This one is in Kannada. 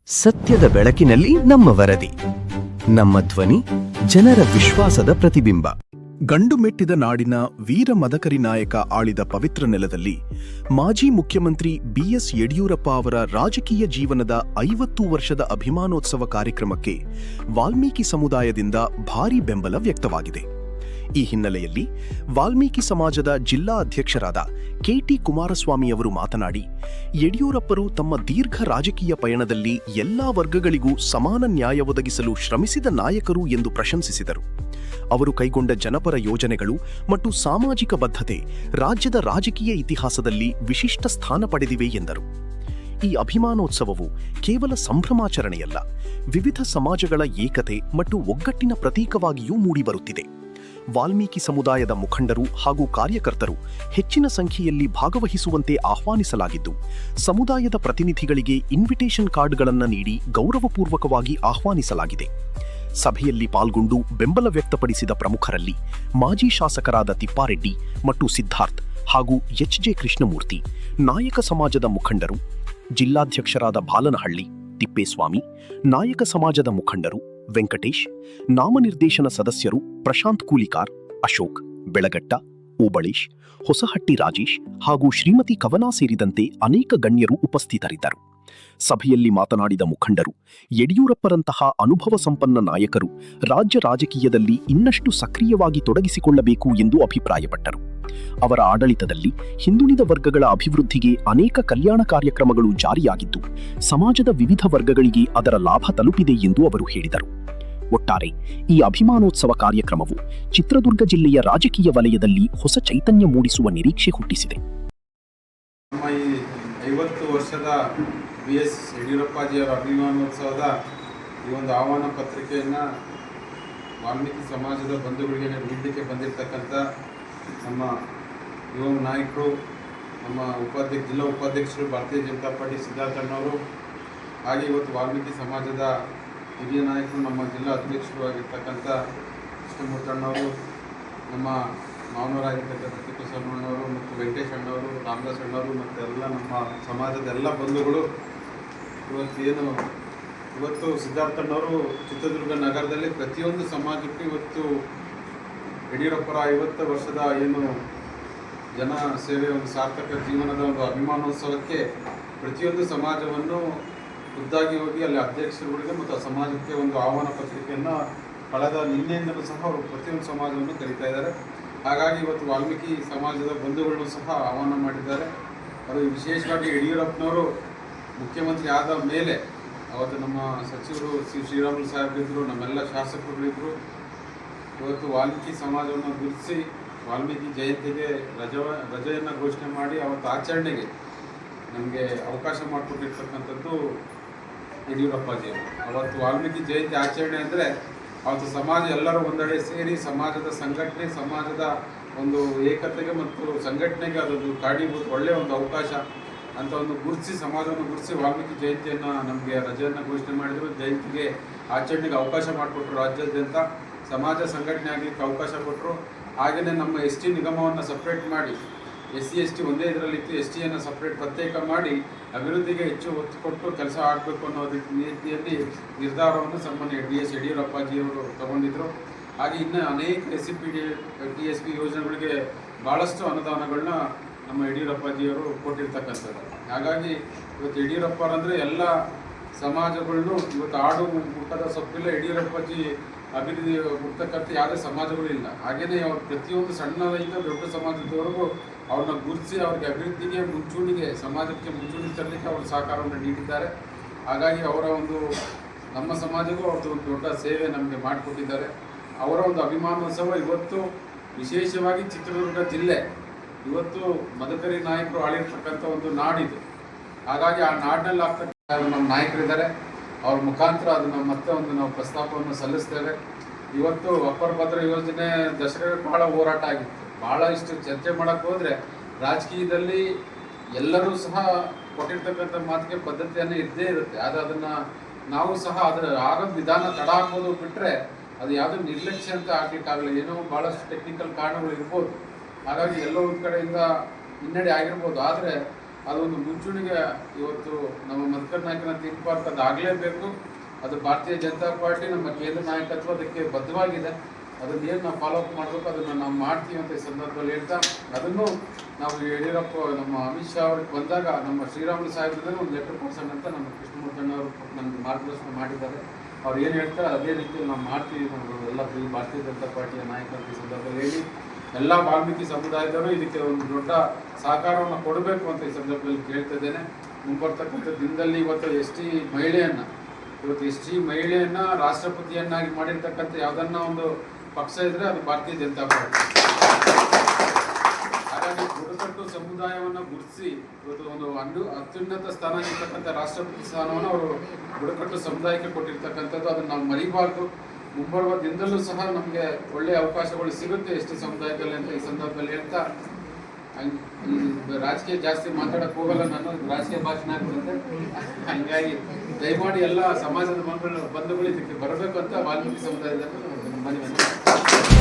ಸತ್ಯದ ಬೆಳಕಿನಲ್ಲಿ ನಮ್ಮ ವರದಿ, ನಮ್ಮ ಧ್ವನಿ, ಜನರ ವಿಶ್ವಾಸದ ಪ್ರತಿಬಿಂಬ. ಗಂಡು ಮೆಟ್ಟಿದ ನಾಡಿನ ವೀರ ಮದಕರಿ ನಾಯಕ ಆಳಿದ ಪವಿತ್ರ ನೆಲದಲ್ಲಿ ಮಾಜಿ ಮುಖ್ಯಮಂತ್ರಿ ಬಿಎಸ್ ಯಡಿಯೂರಪ್ಪ ಅವರ ರಾಜಕೀಯ ಜೀವನದ 50 ವರ್ಷದ ಅಭಿಮಾನೋತ್ಸವ ಕಾರ್ಯಕ್ರಮಕ್ಕೆ ವಾಲ್ಮೀಕಿ ಸಮುದಾಯದಿಂದ ಭಾರೀ ಬೆಂಬಲ ವ್ಯಕ್ತವಾಗಿದೆ. ಈ ಹಿನ್ನೆಲೆಯಲ್ಲಿ ವಾಲ್ಮೀಕಿ ಸಮಾಜದ ಜಿಲ್ಲಾ ಅಧ್ಯಕ್ಷರಾದ ಕೆಟಿ ಕುಮಾರಸ್ವಾಮಿಯವರು ಮಾತನಾಡಿ, ಯಡಿಯೂರಪ್ಪರು ತಮ್ಮ ದೀರ್ಘ ರಾಜಕೀಯ ಪಯಣದಲ್ಲಿ ಎಲ್ಲಾ ವರ್ಗಗಳಿಗೂ ಸಮಾನ ನ್ಯಾಯ ಒದಗಿಸಲು ಶ್ರಮಿಸಿದ ನಾಯಕರು ಎಂದು ಪ್ರಶಂಸಿಸಿದರು. ಅವರು ಕೈಗೊಂಡ ಜನಪರ ಯೋಜನೆಗಳು ಮತ್ತು ಸಾಮಾಜಿಕ ಬದ್ಧತೆ ರಾಜ್ಯದ ರಾಜಕೀಯ ಇತಿಹಾಸದಲ್ಲಿ ವಿಶಿಷ್ಟ ಸ್ಥಾನ ಪಡೆದಿವೆ ಎಂದರು. ಈ ಅಭಿಮಾನೋತ್ಸವವು ಕೇವಲ ಸಂಭ್ರಮಾಚರಣೆಯಲ್ಲ, ವಿವಿಧ ಸಮಾಜಗಳ ಏಕತೆ ಮತ್ತು ಒಗ್ಗಟ್ಟಿನ ಪ್ರತೀಕವಾಗಿಯೂ ಮೂಡಿಬರುತ್ತಿದೆ. ವಾಲ್ಮೀಕಿ ಸಮುದಾಯದ ಮುಖಂಡರು ಹಾಗೂ ಕಾರ್ಯಕರ್ತರು ಹೆಚ್ಚಿನ ಸಂಖ್ಯೆಯಲ್ಲಿ ಭಾಗವಹಿಸುವಂತೆ ಆಹ್ವಾನಿಸಲಾಗಿದ್ದು, ಸಮುದಾಯದ ಪ್ರತಿನಿಧಿಗಳಿಗೆ ಇನ್ವಿಟೇಷನ್ ಕಾರ್ಡ್ಗಳನ್ನು ನೀಡಿ ಗೌರವಪೂರ್ವಕವಾಗಿ ಆಹ್ವಾನಿಸಲಾಗಿದೆ. ಸಭೆಯಲ್ಲಿ ಪಾಲ್ಗೊಂಡು ಬೆಂಬಲ ವ್ಯಕ್ತಪಡಿಸಿದ ಪ್ರಮುಖರಲ್ಲಿ ಮಾಜಿ ಶಾಸಕರಾದ ತಿಪ್ಪಾರೆಡ್ಡಿ ಮತ್ತು ಸಿದ್ಧಾರ್ಥ್ ಹಾಗೂ ಎಚ್.ಜೆ. ಕೃಷ್ಣಮೂರ್ತಿ, ನಾಯಕ ಸಮಾಜದ ಮುಖಂಡರು, ಜಿಲ್ಲಾಧ್ಯಕ್ಷರಾದ ಬಾಲನಹಳ್ಳಿ, ತಿಪ್ಪೇಸ್ವಾಮಿ, ನಾಯಕ ಸಮಾಜದ ಮುಖಂಡರು ವೆಂಕಟೇಶ್, ನಾಮನಿರ್ದೇಶನ ಸದಸ್ಯರು ಪ್ರಶಾಂತ್ ಕೂಲಿಕಾರ್, ಅಶೋಕ್, ಬೆಳಗಟ್ಟ, ಓಬಳೇಶ್, ಹೊಸಹಟ್ಟಿ ರಾಜೇಶ್ ಹಾಗೂ ಶ್ರೀಮತಿ ಕವನ ಸೇರಿದಂತೆ ಅನೇಕ ಗಣ್ಯರು ಉಪಸ್ಥಿತರಿದ್ದರು. ಸಭೆಯಲ್ಲಿ ಮಾತನಾಡಿದ ಮುಖಂಡರು, ಯಡಿಯೂರಪ್ಪರಂತಹ ಅನುಭವ ಸಂಪನ್ನ ನಾಯಕರು ರಾಜ್ಯ ರಾಜಕೀಯದಲ್ಲಿ ಇನ್ನಷ್ಟು ಸಕ್ರಿಯವಾಗಿ ತೊಡಗಿಸಿಕೊಳ್ಳಬೇಕು ಎಂದು ಅಭಿಪ್ರಾಯಪಟ್ಟರು. ಅವರ ಆಡಳಿತದಲ್ಲಿ ಹಿಂದುಳಿದ ವರ್ಗಗಳ ಅಭಿವೃದ್ಧಿಗೆ ಅನೇಕ ಕಲ್ಯಾಣ ಕಾರ್ಯಕ್ರಮಗಳು ಜಾರಿಯಾಗಿದ್ದು, ಸಮಾಜದ ವಿವಿಧ ವರ್ಗಗಳಿಗೆ ಅದರ ಲಾಭ ತಲುಪಿದೆ ಎಂದು ಅವರು ಹೇಳಿದರು. ಒಟ್ಟಾರೆ ಈ ಅಭಿಮಾನೋತ್ಸವ ಕಾರ್ಯಕ್ರಮವು ಚಿತ್ರದುರ್ಗ ಜಿಲ್ಲೆಯ ರಾಜಕೀಯ ವಲಯದಲ್ಲಿ ಹೊಸ ಚೈತನ್ಯ ಮೂಡಿಸುವ ನಿರೀಕ್ಷೆ ಹುಟ್ಟಿಸಿದೆ. ನಮ್ಮ ಈ 50 ವರ್ಷದ ಬಿಎಸ್ ಯಡಿಯೂರಪ್ಪಾಜಿಯವರ ಅಭಿಮಾನೋತ್ಸವದ ಈ ಒಂದು ಆಹ್ವಾನ ಪತ್ರಿಕೆಯನ್ನು ವಾಲ್ಮೀಕಿ ಸಮಾಜದ ಬಂಧುಗಳಿಗೆ ನೀಡಲಿಕ್ಕೆ ಬಂದಿರತಕ್ಕಂಥ ನಮ್ಮ ಯುವ ನಾಯಕರು, ನಮ್ಮ ಜಿಲ್ಲಾ ಉಪಾಧ್ಯಕ್ಷರು ಭಾರತೀಯ ಜನತಾ ಪಾರ್ಟಿ ಸಿದ್ಧಾರ್ಥಣ್ಣವರು, ಹಾಗೆ ಇವತ್ತು ವಾಲ್ಮೀಕಿ ಸಮಾಜದ ಹಿರಿಯ ನಾಯಕರು ನಮ್ಮ ಜಿಲ್ಲಾ ಅಧ್ಯಕ್ಷರು ಆಗಿರ್ತಕ್ಕಂಥ ಕೃಷ್ಣಮೂರ್ತಣ್ಣವರು, ನಮ್ಮ ಮಾವನವರಾಗಿರ್ತಕ್ಕಂಥ ತಿಪ್ಪೇಸ್ವಾಮಿಯವರು ಮತ್ತು ವೆಂಕಟೇಶ್ ಅಣ್ಣವರು, ರಾಮದಾಸ್ ಅಣ್ಣವರು ಮತ್ತು ಎಲ್ಲ ನಮ್ಮ ಸಮಾಜದ ಎಲ್ಲ ಬಂಧುಗಳು ಇವತ್ತು ಸಿದ್ಧಾರ್ಥಣ್ಣವರು ಚಿತ್ರದುರ್ಗ ನಗರದಲ್ಲಿ ಪ್ರತಿಯೊಂದು ಸಮಾಜಕ್ಕೂ ಇವತ್ತು ಯಡಿಯೂರಪ್ಪರ 50 ವರ್ಷದ ಏನು ಜನ ಸೇವೆ ಒಂದು ಸಾರ್ಥಕ ಜೀವನದ ಒಂದು ಅಭಿಮಾನೋತ್ಸವಕ್ಕೆ ಪ್ರತಿಯೊಂದು ಸಮಾಜವನ್ನು ಖುದ್ದಾಗಿ ಹೋಗಿ ಅಲ್ಲಿ ಅಧ್ಯಕ್ಷರುಗಳಿಗೆ ಮತ್ತು ಆ ಸಮಾಜಕ್ಕೆ ಒಂದು ಆಹ್ವಾನ ಪತ್ರಿಕೆಯನ್ನು ಕಳೆದ ನಿನ್ನೆಯಿಂದಲೂ ಸಹ ಅವರು ಪ್ರತಿಯೊಂದು ಸಮಾಜವನ್ನು ಕರೀತಾ ಇದ್ದಾರೆ. ಹಾಗಾಗಿ ಇವತ್ತು ವಾಲ್ಮೀಕಿ ಸಮಾಜದ ಬಂಧುಗಳನ್ನು ಸಹ ಆಹ್ವಾನ ಮಾಡಿದ್ದಾರೆ. ಅದು ವಿಶೇಷವಾಗಿ ಯಡಿಯೂರಪ್ಪನವರು ಮುಖ್ಯಮಂತ್ರಿ ಆದ ಮೇಲೆ ಅವತ್ತು ನಮ್ಮ ಸಚಿವರು ಶ್ರೀರಾಮುಲು ಸಾಹೇಬರಿದ್ದರು, ನಮ್ಮೆಲ್ಲ ಶಾಸಕರುಗಳಿದ್ದರು. ಇವತ್ತು ವಾಲ್ಮೀಕಿ ಸಮಾಜವನ್ನು ಗುರುತಿಸಿ ವಾಲ್ಮೀಕಿ ಜಯಂತಿಗೆ ರಜೆಯನ್ನು ಘೋಷಣೆ ಮಾಡಿ ಅವತ್ತು ಆಚರಣೆಗೆ ನಮಗೆ ಅವಕಾಶ ಮಾಡಿಕೊಟ್ಟಿರ್ತಕ್ಕಂಥದ್ದು ಯಡಿಯೂರಪ್ಪಾಜಿಯವರು. ಅವತ್ತು ವಾಲ್ಮೀಕಿ ಜಯಂತಿ ಆಚರಣೆ ಅಂದರೆ ಅವತ್ತು ಸಮಾಜ ಎಲ್ಲರೂ ಒಂದೆಡೆ ಸೇರಿ ಸಮಾಜದ ಸಂಘಟನೆ, ಸಮಾಜದ ಒಂದು ಏಕತೆಗೆ ಮತ್ತು ಸಂಘಟನೆಗೆ ಅದೊಂದು ಕಾರಣೀಭೂತ ಒಳ್ಳೆಯ ಒಂದು ಅವಕಾಶ ಅಂತ ಒಂದು ಗುರುತಿಸಿ ಸಮಾಜವನ್ನು ಗುರುತಿಸಿ ವಾಲ್ಮೀಕಿ ಜಯಂತಿಯನ್ನು ನಮಗೆ ರಜೆಯನ್ನು ಘೋಷಣೆ ಮಾಡಿದರು. ಜಯಂತಿಗೆ ಆಚರಣೆಗೆ ಅವಕಾಶ ಮಾಡಿಕೊಟ್ರು. ರಾಜ್ಯಾದ್ಯಂತ ಸಮಾಜ ಸಂಘಟನೆ ಆಗಲಿಕ್ಕೆ ಅವಕಾಶ ಕೊಟ್ಟರು. ಹಾಗೆಯೇ ನಮ್ಮ ST ನಿಗಮವನ್ನು ಸಪ್ರೇಟ್ ಮಾಡಿ SC/ST ಒಂದೇ ಇದರಲ್ಲಿತ್ತು, STಯನ್ನು ಸಪ್ರೇಟ್ ಪ್ರತ್ಯೇಕ ಮಾಡಿ ಅಭಿವೃದ್ಧಿಗೆ ಹೆಚ್ಚು ಒತ್ತು ಕೊಟ್ಟು ಕೆಲಸ ಆಗಬೇಕು ಅನ್ನೋ ರೀತಿಯಲ್ಲಿ ನಿರ್ಧಾರವನ್ನು ಸನ್ಮಾನ್ಯ BS ಯಡಿಯೂರಪ್ಪಾಜಿಯವರು ತಗೊಂಡಿದ್ದರು. ಹಾಗೆ ಇನ್ನು ಅನೇಕ SCP TSP ಯೋಜನೆಗಳಿಗೆ ಭಾಳಷ್ಟು ಅನುದಾನಗಳನ್ನ ನಮ್ಮ ಯಡಿಯೂರಪ್ಪಾಜಿಯವರು ಕೊಟ್ಟಿರ್ತಕ್ಕಂಥದ್ದು. ಹಾಗಾಗಿ ಇವತ್ತು ಯಡಿಯೂರಪ್ಪರಂದರೆ ಎಲ್ಲ ಸಮಾಜಗಳನ್ನು ಇವತ್ತು ಆಡು ಮುಟ್ಟದ ಸೊಪ್ಪಿಲ್ಲ, ಯಡಿಯೂರಪ್ಪಾಜಿ ಅಭಿವೃದ್ಧಿ ಮುಟ್ತಕ್ಕಂಥ ಯಾವುದೇ ಸಮಾಜಗಳು ಇಲ್ಲ. ಹಾಗೆಯೇ ಅವ್ರು ಪ್ರತಿಯೊಂದು ಸಣ್ಣದಿಂದ ದೊಡ್ಡ ಸಮಾಜದವರೆಗೂ ಅವ್ರನ್ನ ಗುರುತಿಸಿ ಅವ್ರಿಗೆ ಅಭಿವೃದ್ಧಿಗೆ ಮುಂಚೂಣಿಗೆ ಸಮಾಜಕ್ಕೆ ಮುಂಚೂಣಿ ತರಲಿಕ್ಕೆ ಅವರು ಸಹಕಾರವನ್ನು ನೀಡಿದ್ದಾರೆ. ಹಾಗಾಗಿ ಅವರ ಒಂದು ನಮ್ಮ ಸಮಾಜಕ್ಕೂ ಅವ್ರದ್ದು ಒಂದು ದೊಡ್ಡ ಸೇವೆ ನಮಗೆ ಮಾಡಿಕೊಟ್ಟಿದ್ದಾರೆ. ಅವರ ಒಂದು ಅಭಿಮಾನೋತ್ಸವ ಇವತ್ತು ವಿಶೇಷವಾಗಿ ಚಿತ್ರದುರ್ಗ ಜಿಲ್ಲೆ ಇವತ್ತು ಮದಕರಿ ನಾಯಕರು ಆಳಿರ್ತಕ್ಕಂಥ ಒಂದು ನಾಡಿದು. ಹಾಗಾಗಿ ಆ ನಾಡಿನಲ್ಲಿ ಆಗ್ತಕ್ಕಂಥ ನಮ್ಮ ನಾಯಕರಿದ್ದಾರೆ, ಅವ್ರ ಮುಖಾಂತರ ಅದನ್ನು ಮತ್ತೆ ಒಂದು ನಾವು ಪ್ರಸ್ತಾಪವನ್ನು ಸಲ್ಲಿಸ್ತೇವೆ. ಇವತ್ತು ಅಪ್ಪರ್ ಭದ್ರ ಯೋಜನೆ ದಶಕಗಳ ಭಾಳ ಹೋರಾಟ ಆಗಿತ್ತು. ಭಾಳ ಇಷ್ಟು ಚರ್ಚೆ ಮಾಡೋಕ್ಕೆ ಹೋದರೆ ರಾಜಕೀಯದಲ್ಲಿ ಎಲ್ಲರೂ ಸಹ ಕೊಟ್ಟಿರ್ತಕ್ಕಂಥ ಮಾತಿಗೆ ಪದ್ಧತಿಯನ್ನು ಇದ್ದೇ ಇರುತ್ತೆ. ಆದರೆ ಅದನ್ನು ನಾವು ಸಹ ಅದರ ಆಗೋದು ವಿಧಾನ ತಡ ಆಗ್ಬೋದು ಬಿಟ್ಟರೆ ಅದು ಯಾವುದೂ ನಿರ್ಲಕ್ಷ್ಯ ಅಂತ ಆಗಲಿಕ್ಕಾಗಲ್ಲ. ಏನೋ ಭಾಳಷ್ಟು ಟೆಕ್ನಿಕಲ್ ಕಾರಣಗಳು ಇರ್ಬೋದು. ಹಾಗಾಗಿ ಎಲ್ಲೋ ಒಂದು ಕಡೆಯಿಂದ ಹಿನ್ನಡೆ ಆಗಿರ್ಬೋದು. ಆದರೆ ಅದೊಂದು ಮುಂಚೂಣಿಗೆ ಇವತ್ತು ನಮ್ಮ ಮಧುಕರ್ ನಾಯಕನ ಥೀಮ್ ಪಾರ್ಕ್ ಅದು ಆಗಲೇಬೇಕು. ಅದು ಭಾರತೀಯ ಜನತಾ ಪಾರ್ಟಿ ನಮ್ಮ ಕೇಂದ್ರ ನಾಯಕತ್ವ ಅದಕ್ಕೆ ಬದ್ಧವಾಗಿದೆ. ಅದನ್ನೇನು ನಾವು ಫಾಲೋ ಅಪ್ ಮಾಡಬೇಕು ಅದನ್ನು ನಾವು ಮಾಡ್ತೀವಿ ಅಂತ ಈ ಸಂದರ್ಭದಲ್ಲಿ ಹೇಳ್ತಾ, ಅದನ್ನು ನಾವು ಯಡಿಯೂರಪ್ಪ ನಮ್ಮ ಅಮಿತ್ ಶಾ ಅವ್ರಿಗೆ ಬಂದಾಗ ನಮ್ಮ ಶ್ರೀರಾಮುಲು ಸಾಹೇಬ್ರದ್ದು ಒಂದು ಲೆಟರ್ ಕೊಡ್ಸೋಣ ಅಂತ ನಮ್ಮ ಕೃಷ್ಣಮೂರ್ತಿಯವರು ನಮಗೆ ಮಾರ್ಗದರ್ಶನ ಮಾಡಿದ್ದಾರೆ. ಅವ್ರು ಏನು ಹೇಳ್ತಾರೆ ಅದೇ ರೀತಿಯಲ್ಲಿ ನಾವು ಮಾಡ್ತೀವಿ. ನಾವು ಎಲ್ಲ ಭಾರತೀಯ ಜನತಾ ಪಾರ್ಟಿಯ ನಾಯಕರು ಈ ಸಂದರ್ಭದಲ್ಲಿ ಹೇಳಿ ಎಲ್ಲ ವಾಲ್ಮೀಕಿ ಸಮುದಾಯದವರು ಇದಕ್ಕೆ ಒಂದು ದೊಡ್ಡ ಸಹಕಾರವನ್ನು ಕೊಡಬೇಕು ಅಂತ ಈ ಸಂದರ್ಭದಲ್ಲಿ ಕೇಳ್ತಾ ಇದ್ದೇನೆ. ಮುಂಬರ್ತಕ್ಕಂಥ ದಿನದಲ್ಲಿ ಇವತ್ತು ಎಸ್ ಟಿ ಮಹಿಳೆಯನ್ನ ರಾಷ್ಟ್ರಪತಿಯನ್ನಾಗಿ ಮಾಡಿರ್ತಕ್ಕಂಥ ಯಾವುದನ್ನ ಒಂದು ಪಕ್ಷ ಇದ್ರೆ ಅದು ಭಾರತೀಯ ಜನತಾ ಪಾರ್ಟಿ. ಹಾಗಾಗಿ ಬುಡಕಟ್ಟು ಸಮುದಾಯವನ್ನು ಗುರುತಿಸಿ ಇವತ್ತು ಒಂದು ಅತ್ಯುನ್ನತ ಸ್ಥಾನ ಇರ್ತಕ್ಕಂಥ ರಾಷ್ಟ್ರಪತಿ ಸ್ಥಾನವನ್ನು ಅವರು ಬುಡಕಟ್ಟು ಸಮುದಾಯಕ್ಕೆ ಕೊಟ್ಟಿರ್ತಕ್ಕಂಥದ್ದು. ಅದನ್ನು ನಾವು ಮರಿಬಾರ್ದು. ಮುಂಬರುವ ದಿನದಲ್ಲೂ ಸಹ ನಮಗೆ ಒಳ್ಳೆಯ ಅವಕಾಶಗಳು ಸಿಗುತ್ತೆ ಎಸ್ ಟಿ ಸಮುದಾಯದಲ್ಲಿ ಅಂತ ಈ ಸಂದರ್ಭದಲ್ಲಿ ಹೇಳ್ತಾ, ರಾಜಕೀಯ ಜಾಸ್ತಿ ಮಾತಾಡಕ್ಕೆ ಹೋಗಲ್ಲ, ನಾನು ರಾಜಕೀಯ ಭಾಷಣ ಆಗ್ತದೆ. ಹಂಗಾಗಿ ದಯಮಾಡಿ ಎಲ್ಲ ಸಮಾಜದ ಬಂಧುಗಳು ಇದಕ್ಕೆ ಬರಬೇಕು ಅಂತ ವಾಲ್ಮೀಕಿ ಸಮುದಾಯದಲ್ಲಿ ಮನವಿ.